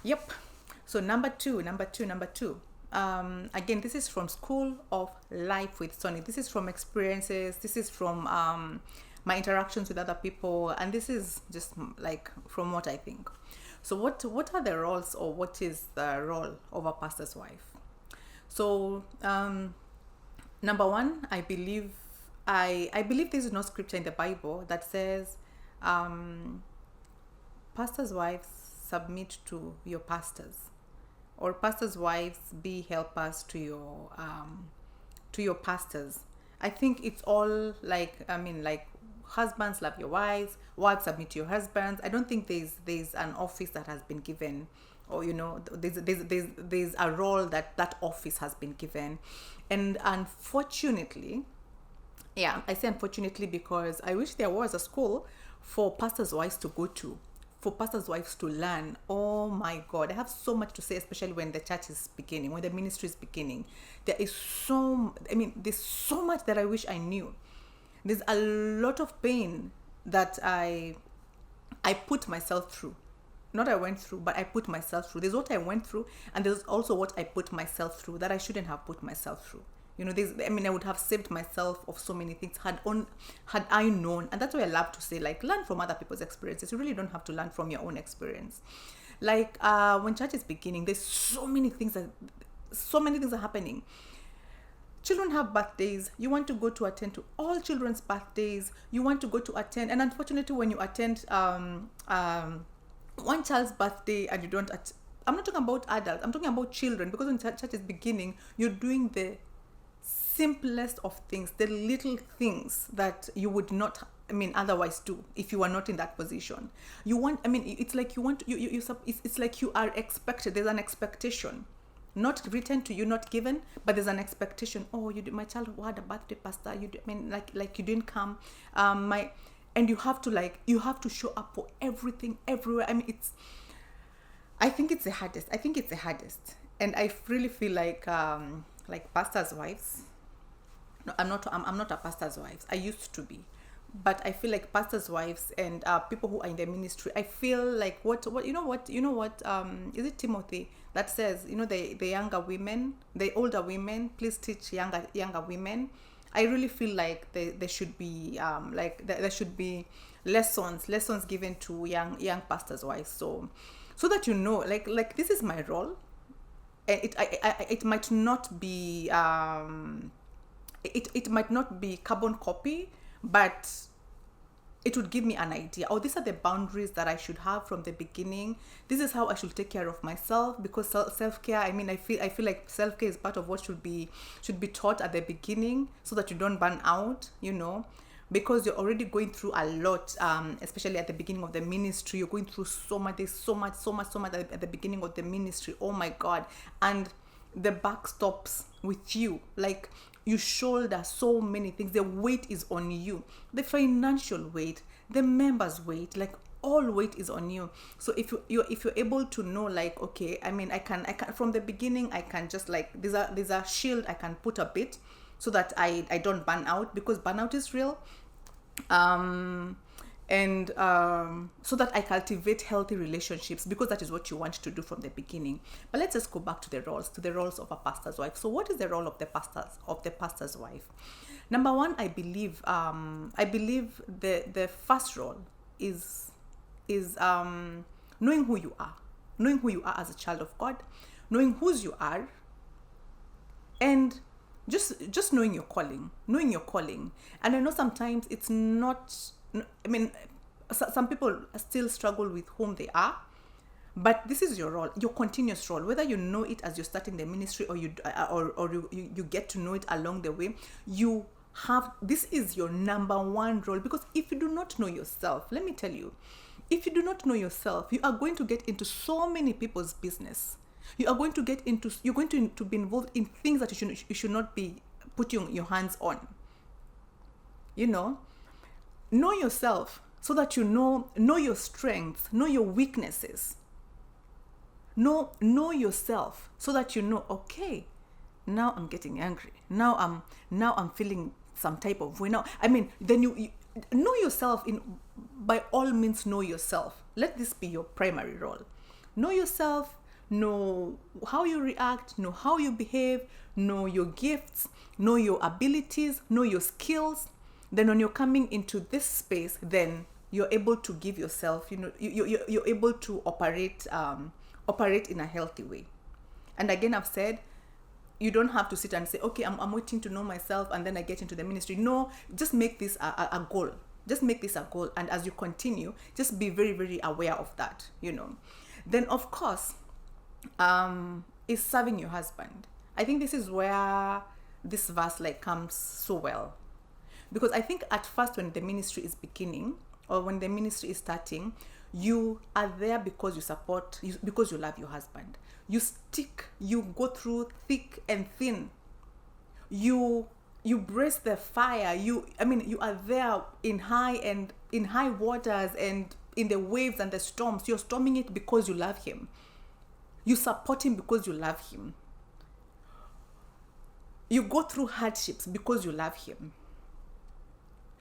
Yep. So number two. Again, this is from School of Life with Sony. This is from experiences. This is from my interactions with other people, and this is just like from what I think. So what are the roles, or what is the role of a pastor's wife? So number one, I believe there is no scripture in the Bible that says pastors' wives submit to your pastors, or pastors' wives be helpers to your pastors. I think it's all like, like husbands love your wives submit to your husbands. I don't think there's an office that has been given, or there's a role that office has been given. And unfortunately, yeah, I say unfortunately because I wish there was a school for pastors' wives to go to, for pastors' wives to learn. Oh my God, I have so much to say, especially when the church is beginning, when the ministry is beginning. There's so much that I wish I knew. There's a lot of pain that I put myself through. Not I went through, but I put myself through. There's what I went through, and there's also what I put myself through that I shouldn't have put myself through. I would have saved myself of so many things had I known. And that's why I love to say, like, learn from other people's experiences. You really don't have to learn from your own experience. Like when church is beginning, there's so many things are happening. Children have birthdays. You want to go to attend to all children's birthdays. You want to go to attend, and unfortunately, when you attend one child's birthday and you don't, I'm not talking about adults. I'm talking about children, because when church is beginning, you're doing the simplest of things, the little things that you would not, otherwise do if you are not in that position. It's like you want, it's like you are expected. There's an expectation, not written to you, not given, but there's an expectation. Oh, my child who had a birthday, pastor, like you didn't come, and you have to show up for everything, everywhere. I think it's the hardest. And I really feel like pastors' wives. No, I'm not a pastor's wife. I used to be, but I feel like pastors' wives and people who are in the ministry. I feel like what is it Timothy that says, the younger women, the older women, please teach younger women. I really feel like there should be there should be lessons given to young pastors' wives, so that like this is my role. It might not be it might not be carbon copy, but it would give me an idea. Oh, these are the boundaries that I should have from the beginning. This is how I should take care of myself, because self-care, I feel like self-care is part of what should be taught at the beginning, so that you don't burn out, because you're already going through a lot, especially at the beginning of the ministry. You're going through so much. There's so much at the beginning of the ministry. Oh my God. And the buck stops with you. Like, you shoulder so many things. The weight is on you. The financial weight, the members' weight, like all weight is on you. So if you're able to know, like, okay, I can from the beginning, I can just like, there's a shield I can put a bit, so that I don't burn out, because burnout is real. So that I cultivate healthy relationships, because that is what you want to do from the beginning. But let's just go back to the roles of a pastor's wife. So what is the role of the pastor's wife? Number one, I believe the first role is knowing who you are as a child of God, knowing whose you are, and just knowing your calling. And I know sometimes it's not, some people still struggle with whom they are, but this is your role, your continuous role, whether you know it as you're starting the ministry, or you get to know it along the way. This is your number one role, because if you do not know yourself, let me tell you, if you do not know yourself, you are going to get into so many people's business. You're going to be involved in things that you should not be putting your hands on. Know yourself, so that you know your strengths, know your weaknesses. Know yourself, so that okay, now I'm getting angry. Now I'm feeling some type of way. Now, then you know yourself. By all means, know yourself. Let this be your primary role. Know yourself, know how you react, know how you behave, know your gifts, know your abilities, know your skills. Then when you're coming into this space, then you're able to give yourself, you're able to operate in a healthy way. And again, I've said, you don't have to sit and say, okay, I'm waiting to know myself and then I get into the ministry. No, just make this a goal. Just make this a goal. And as you continue, just be very, very aware of that, Then, of course, is serving your husband. I think this is where this verse comes so well. Because I think at first when the ministry is beginning or when the ministry is starting, you are there because because you love your husband. You stick, you go through thick and thin. You brace the fire. You are there in high waters and in the waves and the storms. You're storming it because you love him. You support him because you love him. You go through hardships because you love him.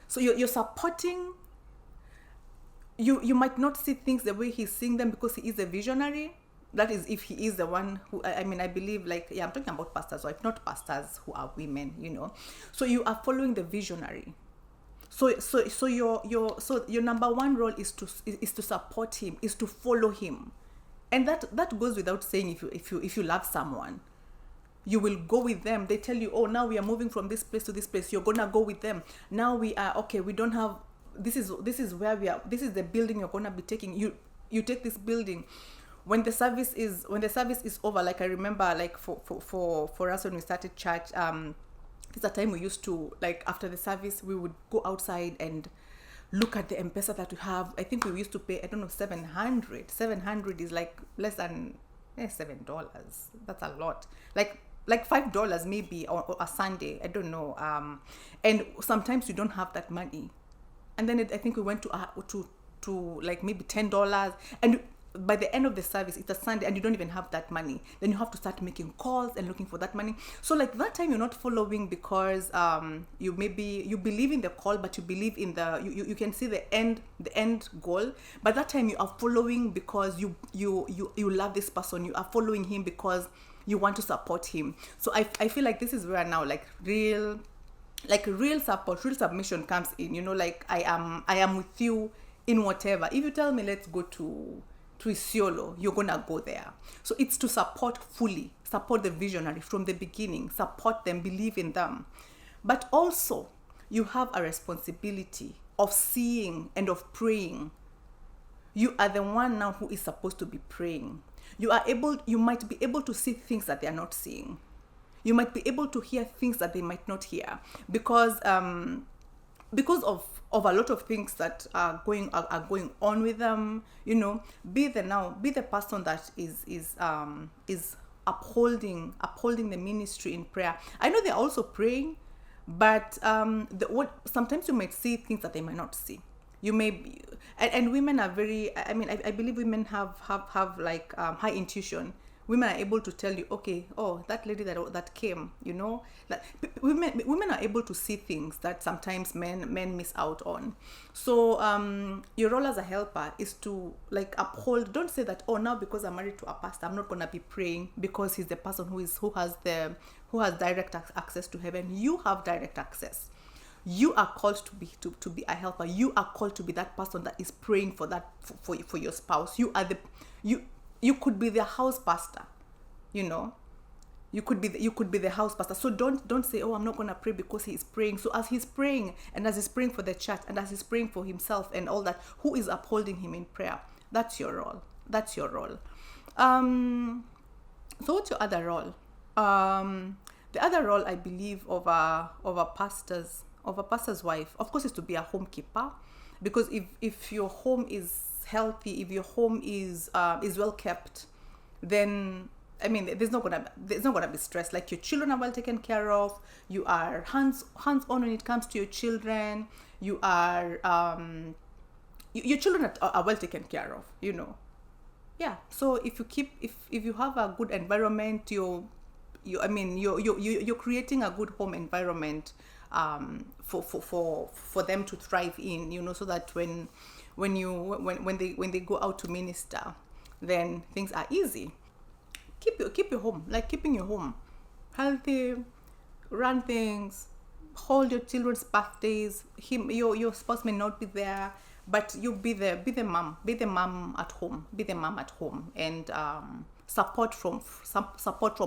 So you're supporting. You might not see things the way he's seeing them because he is a visionary. That is, if he is the one who, I believe, I'm talking about pastors, or if not pastors who are women, So you are following the visionary. So your number one role is to support him, is to follow him, and that goes without saying. If you love someone, you will go with them. They tell you, oh, now we are moving from this place to this place. You're gonna go with them. Now we are okay. We don't have. This is where we are. This is the building you're gonna be taking. You take this building. When the service is over, I remember, for us when we started church, it's a time we used to, after the service, we would go outside and look at the M-Pesa that we have. I think we used to pay, I don't know, 700. 700 is less than $7. That's a lot. Like $5 maybe, or a Sunday, I don't know. And sometimes you don't have that money. And then I think we went to maybe $10, and by the end of the service, it's a Sunday and you don't even have that money. Then you have to start making calls and looking for that money. So that time you're not following because you believe in the call, but you believe in you can see the end goal. But that time you are following because you love this person. You are following him because you want to support him. So I feel like this is where now real support, real submission comes in. I am with you in whatever. If you tell me let's go to Isiolo, you're gonna go there. So it's to support fully, support the visionary from the beginning, support them, believe in them. But also, you have a responsibility of seeing and of praying. You are the one now who is supposed to be praying. You might be able to see things that they are not seeing. You might be able to hear things that they might not hear because of a lot of things that are going on with them. Be the person that is upholding the ministry in prayer. I know they're also praying, but sometimes you might see things that they might not see. You may be, and women are very. I believe women have high intuition. Women are able to tell you, okay, oh, that lady that came, that women are able to see things that sometimes men miss out on. So your role as a helper is to uphold. Don't say that, oh, now because I'm married to a pastor, I'm not gonna be praying because he's the person who has direct access to heaven. You have direct access. You are called to be a helper. You are called to be that person that is praying for that for your spouse. You could be the house pastor, You could be the house pastor. So don't say, oh, I'm not gonna pray because he is praying. So as he's praying, and as he's praying for the church, and as he's praying for himself and all that, who is upholding him in prayer? That's your role. So what's your other role? The other role, I believe, of a pastor's wife, of course, is to be a homekeeper, because if your home is healthy, if your home is well kept, then there's not gonna be stress. Your children are well taken care of. You are hands on when it comes to your children. You are your children are well taken care of. Yeah. So if you have a good environment, you're creating a good home environment for them to thrive in. So that when they go out to minister, then things are easy. Keep your home, like keeping your home healthy, run things, hold your children's birthdays. Your spouse may not be there, but you be the mom at home, and support from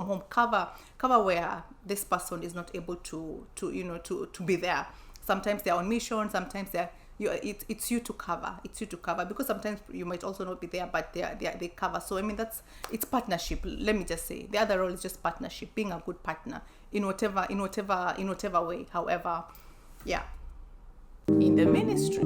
home. Cover where this person is not able to to be there. Sometimes they're on mission, sometimes it's you to cover, because sometimes you might also not be there, but they cover. So I mean, it's partnership. Let me just say, the other role is just partnership, being a good partner in whatever way, however, yeah, in the ministry.